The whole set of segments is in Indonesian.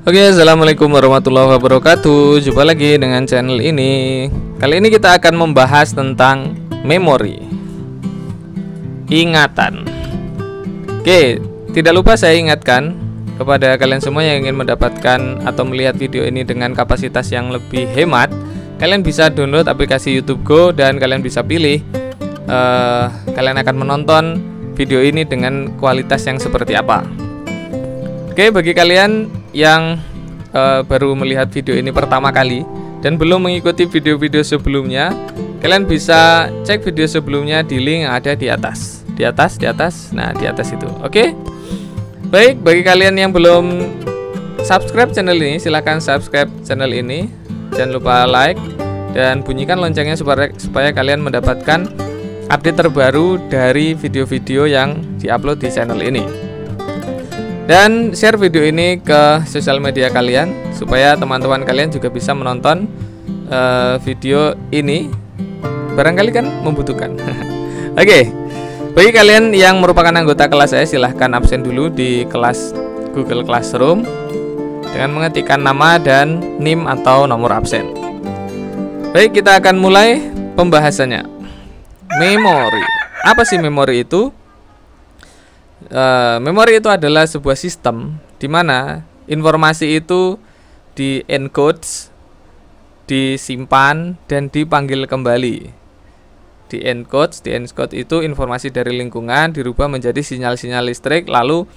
Oke, assalamualaikum warahmatullahi wabarakatuh. Jumpa lagi dengan channel ini. Kali ini kita akan membahas tentang memori, ingatan. Oke, tidak lupa saya ingatkan kepada kalian semua yang ingin mendapatkan atau melihat video ini dengan kapasitas yang lebih hemat, kalian bisa download aplikasi YouTube Go dan kalian bisa pilih kalian akan menonton video ini dengan kualitas yang seperti apa. Oke, bagi kalian yang baru melihat video ini pertama kali dan belum mengikuti video-video sebelumnya, kalian bisa cek video sebelumnya di link yang ada di atas. Di atas. Nah, di atas itu. Oke. Baik, bagi kalian yang belum subscribe channel ini, silahkan subscribe channel ini. Jangan lupa like dan bunyikan loncengnya supaya kalian mendapatkan update terbaru dari video-video yang diupload di channel ini. Dan share video ini ke sosial media kalian supaya teman-teman kalian juga bisa menonton video ini, barangkali kan membutuhkan. Oke, bagi kalian yang merupakan anggota kelas saya, silahkan absen dulu di kelas Google Classroom dengan mengetikkan nama dan NIM atau nomor absen. Baik, kita akan mulai pembahasannya. Memori. Apa sih memori itu? Memori itu adalah sebuah sistem di mana informasi itu di-encode, disimpan, dan dipanggil kembali. Di-encode itu informasi dari lingkungan dirubah menjadi sinyal-sinyal listrik, lalu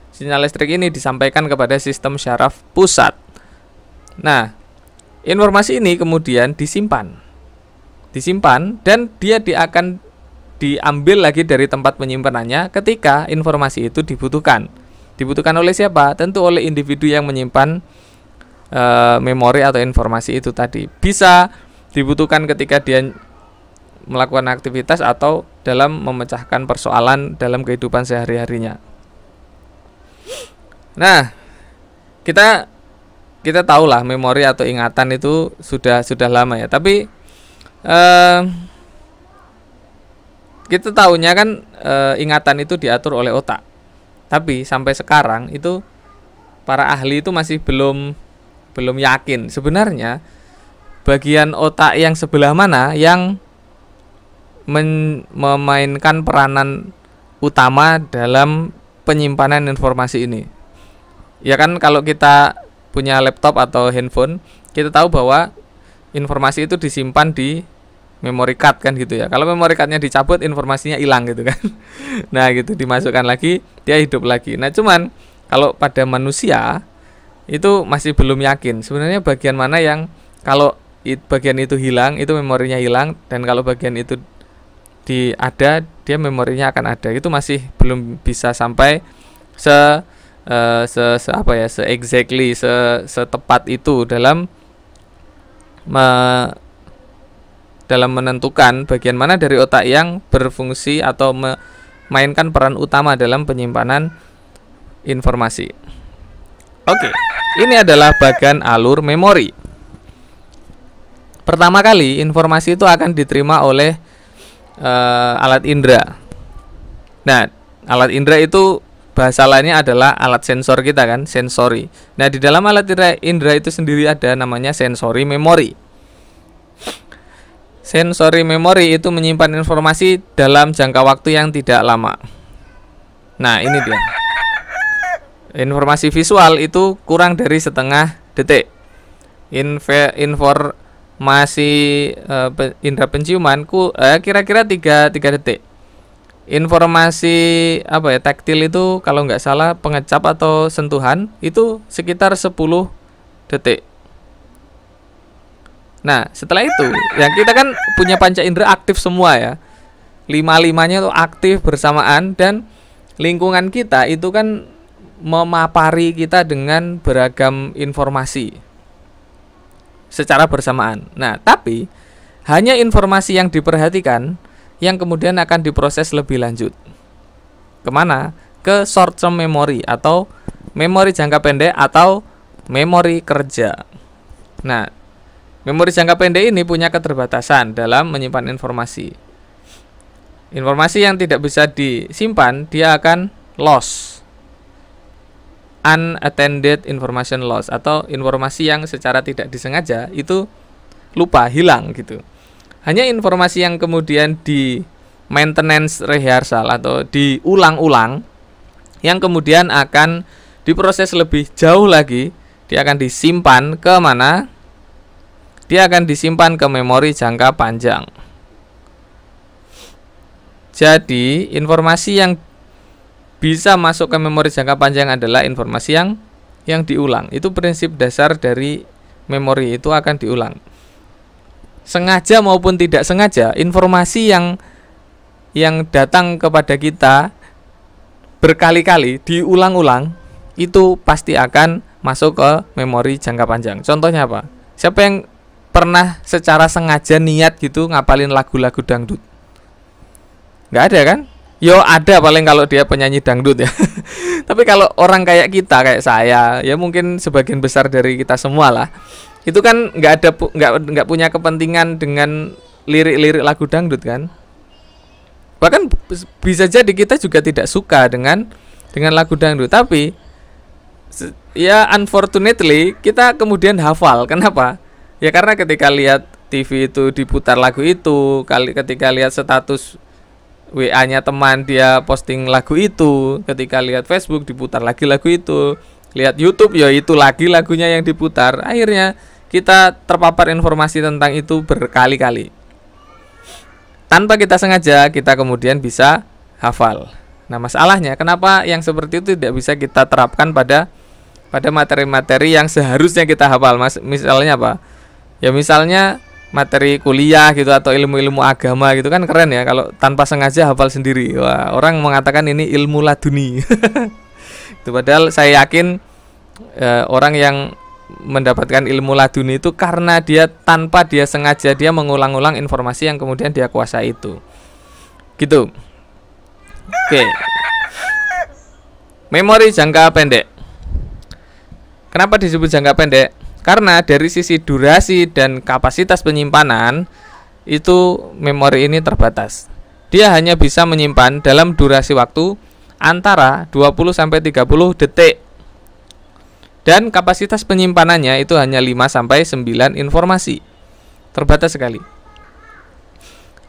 sinyal listrik ini disampaikan kepada sistem syaraf pusat. Nah, informasi ini kemudian disimpan dan dia akan diambil lagi dari tempat penyimpanannya ketika informasi itu dibutuhkan. Dibutuhkan oleh siapa? Tentu oleh individu yang menyimpan memori atau informasi itu tadi. Bisa dibutuhkan ketika dia melakukan aktivitas atau dalam memecahkan persoalan dalam kehidupan sehari-harinya. Nah, kita tahulah memori atau ingatan itu sudah lama ya. Tapi kita tahunya kan ingatan itu diatur oleh otak. Tapi sampai sekarang itu para ahli itu masih belum yakin sebenarnya bagian otak yang sebelah mana yang memainkan peranan utama dalam penyimpanan informasi ini. Ya kan, kalau kita punya laptop atau handphone, kita tahu bahwa informasi itu disimpan di memory card kan gitu ya. Kalau memory cardnya dicabut, informasinya hilang gitu kan. Nah gitu, dimasukkan lagi, dia hidup lagi. Nah cuman kalau pada manusia itu masih belum yakin sebenarnya bagian mana yang kalau bagian itu hilang, itu memorinya hilang, dan kalau bagian itu ada, dia memorinya akan ada. Itu masih belum bisa sampai setepat itu dalam menentukan bagian mana dari otak yang berfungsi atau memainkan peran utama dalam penyimpanan informasi. Oke, ini adalah bagian alur memori. Pertama kali informasi itu akan diterima oleh alat indera. Nah, alat indera itu bahasa lainnya adalah alat sensor kita kan, sensori. Nah, di dalam alat indera itu sendiri ada namanya sensori memori. Sensori memori itu menyimpan informasi dalam jangka waktu yang tidak lama. Nah, ini dia. Informasi visual itu kurang dari setengah detik. Informasi indera penciuman kira-kira 3 detik. Informasi taktil itu kalau nggak salah pengecap atau sentuhan itu sekitar 10 detik. Nah, setelah itu, yang kita kan punya panca indera aktif semua ya. 5-5-nya itu aktif bersamaan, dan lingkungan kita itu kan memapari kita dengan beragam informasi secara bersamaan. Nah, tapi hanya informasi yang diperhatikan yang kemudian akan diproses lebih lanjut. Kemana? Ke short term memory atau memori jangka pendek atau memori kerja. Nah, memori jangka pendek ini punya keterbatasan dalam menyimpan informasi. Informasi yang tidak bisa disimpan, dia akan loss. unattended information loss, atau informasi yang secara tidak disengaja itu lupa, hilang gitu. Hanya informasi yang kemudian di maintenance rehearsal atau diulang-ulang, yang kemudian akan diproses lebih jauh lagi, dia akan disimpan ke mana? Dia akan disimpan ke memori jangka panjang. Jadi informasi yang bisa masuk ke memori jangka panjang adalah informasi yang diulang. Itu prinsip dasar dari memori, itu akan diulang. Sengaja maupun tidak sengaja, informasi yang datang kepada kita berkali-kali diulang-ulang itu pasti akan masuk ke memori jangka panjang. Contohnya apa? Siapa yang pernah secara sengaja niat gitu ngapalin lagu-lagu dangdut? Nggak ada kan? Yo ada paling kalau dia penyanyi dangdut ya. Tapi kalau orang kayak kita, kayak saya, ya mungkin sebagian besar dari kita semua lah, itu kan nggak punya kepentingan dengan lirik-lirik lagu dangdut kan. Bahkan bisa jadi kita juga tidak suka dengan lagu dangdut, tapi ya unfortunately kita kemudian hafal. Kenapa? Ya karena ketika lihat TV itu diputar lagu itu, ketika lihat status WA-nya teman dia posting lagu itu, ketika lihat Facebook diputar lagi lagu itu, lihat YouTube ya itu lagi lagunya yang diputar. Akhirnya kita terpapar informasi tentang itu berkali-kali. Tanpa kita sengaja, kita kemudian bisa hafal. Nah, masalahnya kenapa yang seperti itu tidak bisa kita terapkan pada materi-materi yang seharusnya kita hafal? Misalnya apa? Ya misalnya materi kuliah gitu, atau ilmu-ilmu agama gitu kan keren ya kalau tanpa sengaja hafal sendiri. Wah, orang mengatakan ini ilmu laduni. Itu padahal saya yakin orang yang mendapatkan ilmu laduni itu karena dia tanpa dia sengaja dia mengulang-ulang informasi yang kemudian dia kuasai itu. Gitu. Oke. Memori jangka pendek. Kenapa disebut jangka pendek? Karena dari sisi durasi dan kapasitas penyimpanan itu memori ini terbatas. Dia hanya bisa menyimpan dalam durasi waktu antara 20 sampai 30 detik. Dan kapasitas penyimpanannya itu hanya 5 sampai 9 informasi. Terbatas sekali.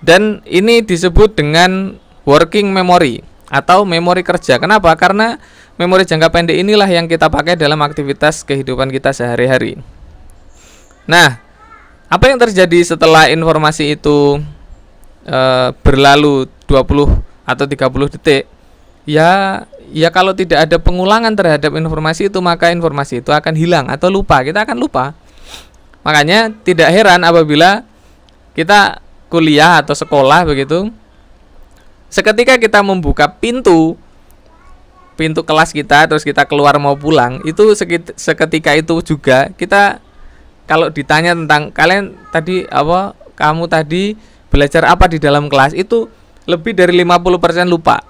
Dan ini disebut dengan working memory atau memori kerja. Kenapa? Karena memori jangka pendek inilah yang kita pakai dalam aktivitas kehidupan kita sehari-hari. Nah, apa yang terjadi setelah informasi itu berlalu 20 atau 30 detik? Ya kalau tidak ada pengulangan terhadap informasi itu, maka informasi itu akan hilang atau lupa. Kita akan lupa. Makanya tidak heran apabila kita kuliah atau sekolah begitu, seketika kita membuka pintu kelas kita, terus kita keluar mau pulang, itu seketika itu juga kita kalau ditanya tentang kamu tadi belajar apa di dalam kelas, itu lebih dari 50% lupa.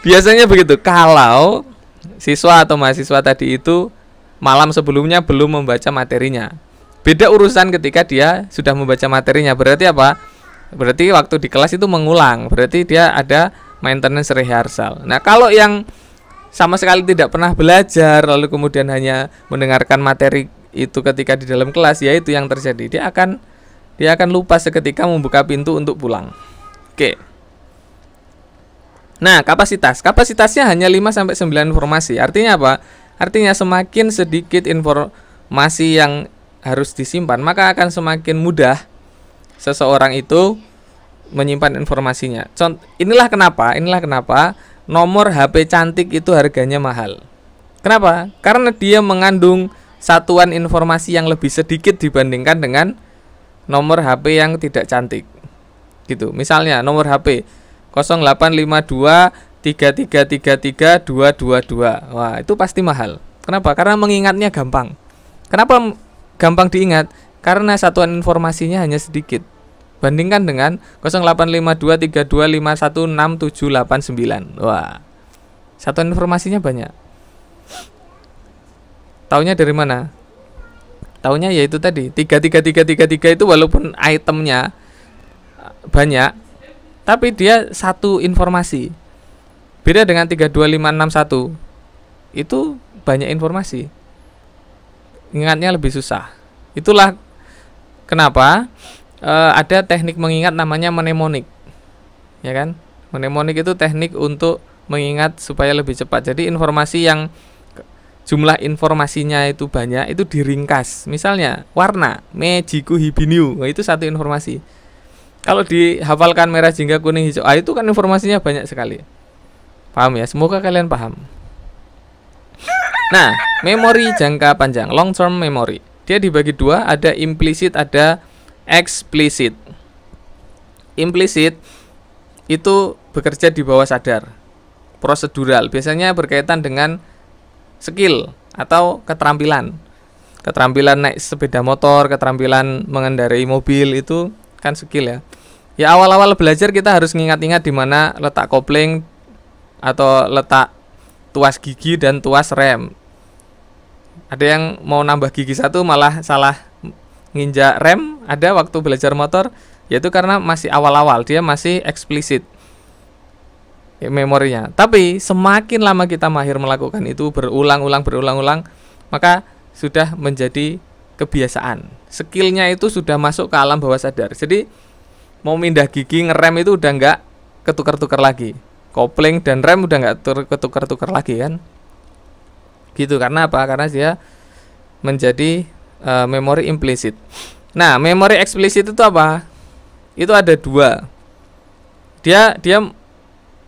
Biasanya begitu kalau siswa atau mahasiswa tadi itu malam sebelumnya belum membaca materinya. Beda urusan ketika dia sudah membaca materinya. Berarti apa? Berarti waktu di kelas itu mengulang. Berarti dia ada maintenance rehearsal. Nah, kalau yang sama sekali tidak pernah belajar lalu kemudian hanya mendengarkan materi itu ketika di dalam kelas, ya itu yang terjadi. Dia akan lupa seketika membuka pintu untuk pulang. Oke. Nah, kapasitasnya hanya 5 sampai 9 informasi. Artinya apa? Artinya semakin sedikit informasi yang harus disimpan, maka akan semakin mudah seseorang itu menyimpan informasinya. Inilah kenapa nomor HP cantik itu harganya mahal. Kenapa? Karena dia mengandung satuan informasi yang lebih sedikit dibandingkan dengan nomor HP yang tidak cantik. Gitu. Misalnya nomor HP 0852 3333 222. Wah, itu pasti mahal. Kenapa? Karena mengingatnya gampang. Kenapa gampang diingat? Karena satuan informasinya hanya sedikit. Bandingkan dengan 085232516789. Wah, satuan informasinya banyak. Taunya dari mana? Taunya yaitu tadi 33333 itu walaupun itemnya banyak, tapi dia satu informasi. Beda dengan 32561. itu banyak informasi, ingatnya lebih susah. Itulah kenapa ada teknik mengingat namanya mnemonik, ya kan? Mnemonik itu teknik untuk mengingat supaya lebih cepat. Jadi informasi yang jumlah informasinya itu banyak, itu diringkas. Misalnya warna mejiku hibiniu, nah, itu satu informasi. Kalau dihafalkan merah, jingga, kuning, hijau, itu kan informasinya banyak sekali. Paham ya? Semoga kalian paham. Nah, memori jangka panjang, long term memory, dia dibagi dua, ada implisit, ada eksplisit. Implisit itu bekerja di bawah sadar, prosedural, biasanya berkaitan dengan skill atau keterampilan naik sepeda motor, keterampilan mengendarai mobil, itu kan skill ya. Ya awal-awal belajar kita harus ngingat-ingat di mana letak kopling atau letak tuas gigi dan tuas rem. Ada yang mau nambah gigi satu malah salah nginjak rem, ada waktu belajar motor, yaitu karena masih awal-awal, dia masih eksplisit memorinya. Tapi semakin lama kita mahir melakukan itu berulang-ulang, maka sudah menjadi kebiasaan. Skillnya itu sudah masuk ke alam bawah sadar. Jadi mau mindah gigi, ngerem itu udah nggak ketukar-tukar lagi. Kopling dan rem udah nggak ketukar-tukar lagi kan? Gitu. Karena apa? Karena dia menjadi memori implisit. Nah, memori eksplisit itu apa? Itu ada dua. Dia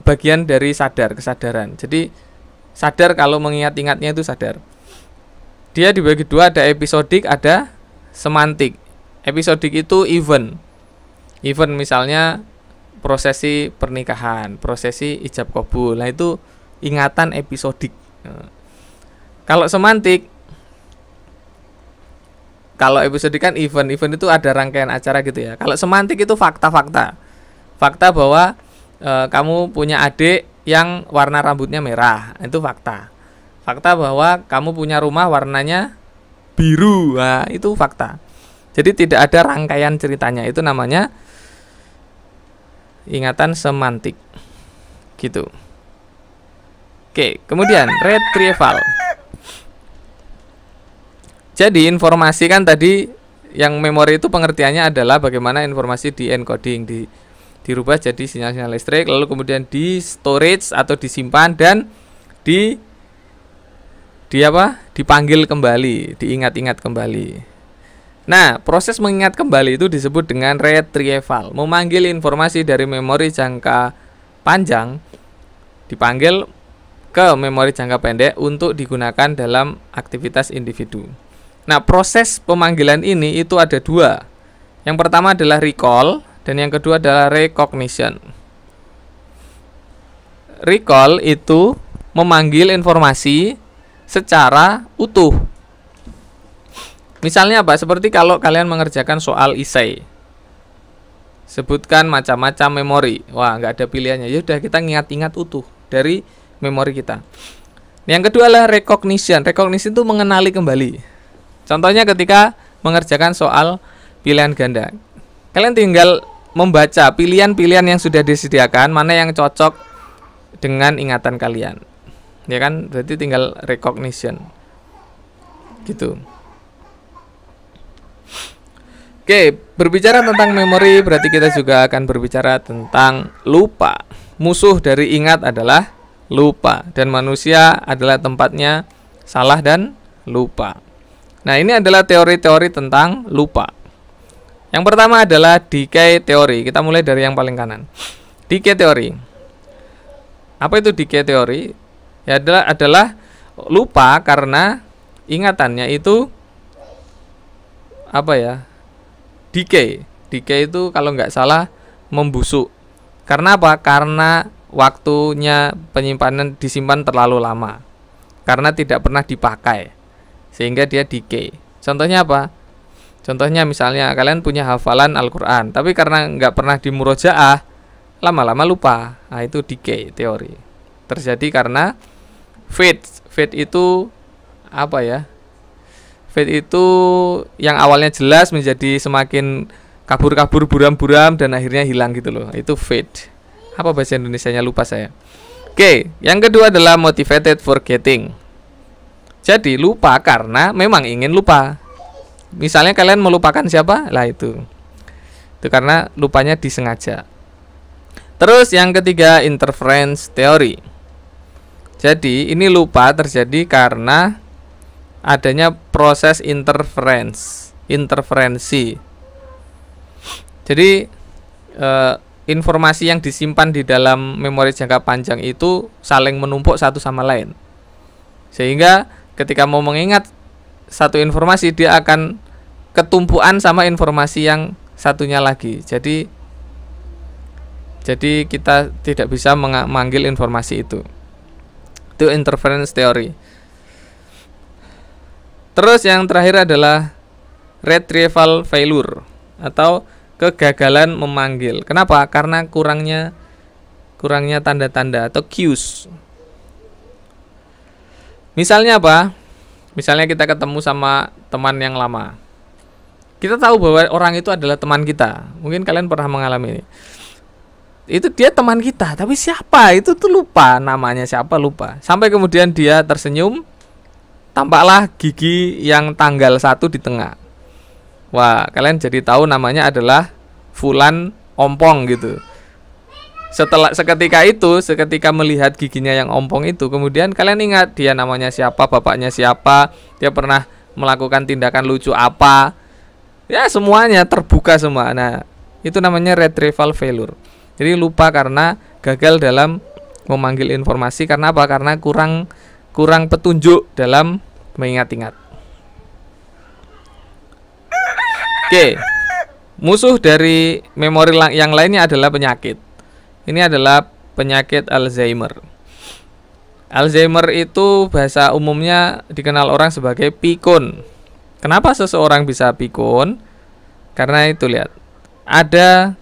bagian dari kesadaran. Jadi sadar, kalau mengingat-ingatnya itu sadar. Dia dibagi dua, ada episodik, ada semantik. Episodik itu event misalnya prosesi pernikahan, prosesi ijab kabul. Nah, itu ingatan episodik. Kalau semantik, kalau episodik kan event itu ada rangkaian acara gitu ya. Kalau semantik itu fakta bahwa kamu punya adik yang warna rambutnya merah, itu fakta bahwa kamu punya rumah warnanya biru, nah, itu fakta. Jadi tidak ada rangkaian ceritanya, itu namanya ingatan semantik gitu. Oke, kemudian retrieval. Jadi informasi kan tadi yang memori itu pengertiannya adalah bagaimana informasi di encoding, dirubah jadi sinyal-sinyal listrik, lalu kemudian di storage atau disimpan dan dipanggil kembali, diingat-ingat kembali. Nah, proses mengingat kembali itu disebut dengan retrieval. Memanggil informasi dari memori jangka panjang dipanggil ke memori jangka pendek untuk digunakan dalam aktivitas individu. Nah, proses pemanggilan ini itu ada dua. Yang pertama adalah recall dan yang kedua adalah recognition. Recall itu memanggil informasi secara utuh. Misalnya apa? Seperti kalau kalian mengerjakan soal esai, sebutkan macam-macam memori. Wah, nggak ada pilihannya. Ya udah, kita ingat-ingat utuh dari memori kita. Yang kedua adalah recognition. Recognition itu mengenali kembali. Contohnya ketika mengerjakan soal pilihan ganda, kalian tinggal membaca pilihan-pilihan yang sudah disediakan, mana yang cocok dengan ingatan kalian, ya kan? Berarti tinggal recognition gitu. Oke, berbicara tentang memori berarti kita juga akan berbicara tentang lupa. Musuh dari ingat adalah lupa, dan manusia adalah tempatnya salah dan lupa. Nah, ini adalah teori-teori tentang lupa. Yang pertama adalah decay teori. Kita mulai dari yang paling kanan. Decay teori. Apa itu decay teori? Ya adalah lupa karena ingatannya itu apa ya? Decay itu kalau nggak salah membusuk. Karena apa? Karena waktunya penyimpanan disimpan terlalu lama. Karena tidak pernah dipakai. Sehingga dia decay. Contohnya apa? Contohnya misalnya kalian punya hafalan Al-Quran, tapi karena nggak pernah dimurojaah, lama-lama lupa. Nah, itu decay teori. Terjadi karena fade itu apa ya? Fade itu yang awalnya jelas menjadi semakin kabur-kabur, buram-buram, dan akhirnya hilang gitu loh. Itu fade. Apa bahasa Indonesianya, lupa saya. Oke, yang kedua adalah motivated forgetting. Jadi lupa karena memang ingin lupa. Misalnya kalian melupakan siapa? Lah itu karena lupanya disengaja. Terus yang ketiga, interference theory. Jadi ini lupa terjadi karena adanya proses interferensi. Jadi informasi yang disimpan di dalam memori jangka panjang itu saling menumpuk satu sama lain. Sehingga ketika mau mengingat satu informasi, dia akan ketumpuan sama informasi yang satunya lagi. Jadi kita tidak bisa memanggil informasi itu. Itu interference theory. Terus yang terakhir adalah retrieval failure atau kegagalan memanggil. Kenapa? Karena kurangnya tanda-tanda atau cues. Misalnya apa? Misalnya kita ketemu sama teman yang lama. Kita tahu bahwa orang itu adalah teman kita. Mungkin kalian pernah mengalami ini. Itu dia teman kita, tapi siapa? Itu tuh lupa, namanya siapa lupa. Sampai kemudian dia tersenyum, tampaklah gigi yang tanggal 1 di tengah. Wah, kalian jadi tahu namanya adalah Fulan Ompong gitu. Seketika melihat giginya yang ompong itu, kemudian kalian ingat dia namanya siapa, bapaknya siapa, dia pernah melakukan tindakan lucu apa. Ya, semuanya terbuka semua. Nah, itu namanya retrieval failure. Jadi lupa karena gagal dalam memanggil informasi. Karena apa? Karena kurang petunjuk dalam mengingat-ingat. Oke. Musuh dari memori yang lainnya adalah penyakit. Ini adalah penyakit Alzheimer. Alzheimer itu bahasa umumnya dikenal orang sebagai pikun. Kenapa seseorang bisa pikun? Karena itu lihat, ada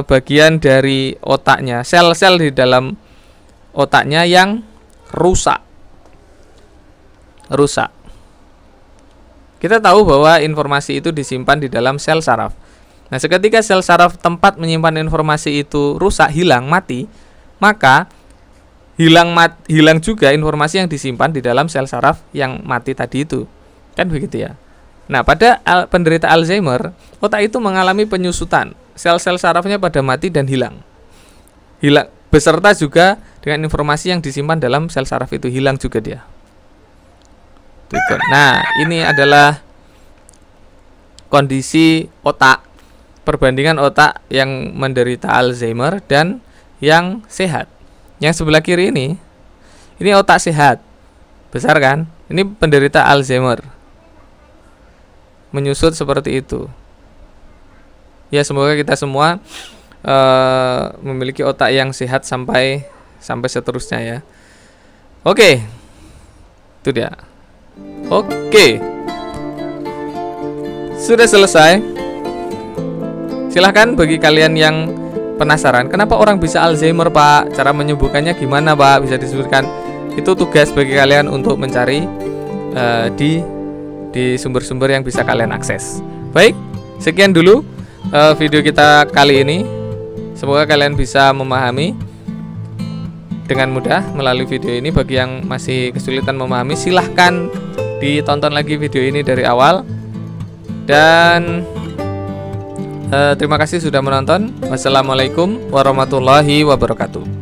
bagian dari otaknya, sel-sel di dalam otaknya yang rusak. Kita tahu bahwa informasi itu disimpan di dalam sel saraf. Nah, seketika sel saraf tempat menyimpan informasi itu rusak, hilang, mati, maka hilang juga informasi yang disimpan di dalam sel saraf yang mati tadi itu. Kan begitu ya. Nah, pada penderita Alzheimer, otak itu mengalami penyusutan. Sel-sel sarafnya pada mati dan hilang. Hilang beserta juga dengan informasi yang disimpan dalam sel saraf itu, hilang juga dia. Nah, ini adalah kondisi otak, perbandingan otak yang menderita Alzheimer dan yang sehat. Yang sebelah kiri ini otak sehat, besar kan? Ini penderita Alzheimer, menyusut seperti itu. Ya, semoga kita semua memiliki otak yang sehat sampai seterusnya ya. Oke, itu dia. Oke, sudah selesai. Silahkan bagi kalian yang penasaran, kenapa orang bisa Alzheimer, Pak? Cara menyembuhkannya gimana, Pak? Bisa disebutkan. Itu tugas bagi kalian untuk mencari di sumber-sumber yang bisa kalian akses. Baik, sekian dulu video kita kali ini. Semoga kalian bisa memahami dengan mudah melalui video ini. Bagi yang masih kesulitan memahami, silahkan ditonton lagi video ini dari awal. Dan terima kasih sudah menonton. Wassalamualaikum warahmatullahi wabarakatuh.